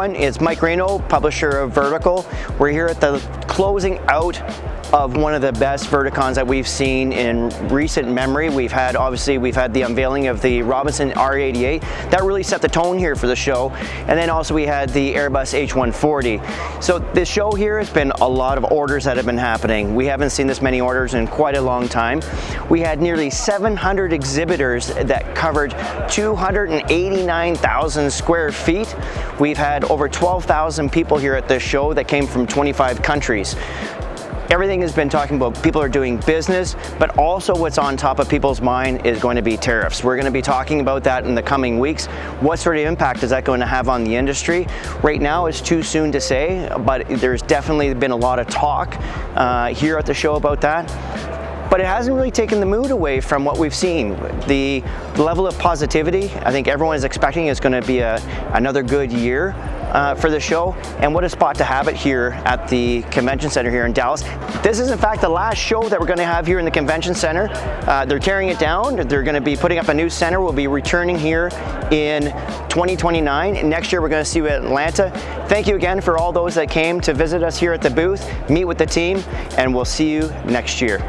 everyone. It's Mike Reno, publisher of Vertical. We're here at the closing out of one of the best Verticons that we've seen in recent memory. We've had the unveiling of the Robinson R88. That really set the tone here for the show. And then also we had the Airbus H140. So this show here has been a lot of orders that have been happening. We haven't seen this many orders in quite a long time. We had nearly 700 exhibitors that covered 289,000 square feet. We've had over 12,000 people here at this show that came from 25 countries. Everything has been talking about people are doing business, but also what's on top of people's mind is going to be tariffs. We're going to be talking about that in the coming weeks. What sort of impact is that going to have on the industry? Right now it's too soon to say, but there's definitely been a lot of talk here at the show about that. But it hasn't really taken the mood away from what we've seen. The level of positivity, I think everyone is expecting is going to be another good year for the show, and what a spot to have it here at the Convention Center here in Dallas. This is in fact the last show that we're going to have here in the Convention Center. They're tearing it down. They're going to be putting up a new center. We'll be returning here in 2029. And next year we're going to see you at Atlanta. Thank you again for all those that came to visit us here at the booth, meet with the team, and we'll see you next year.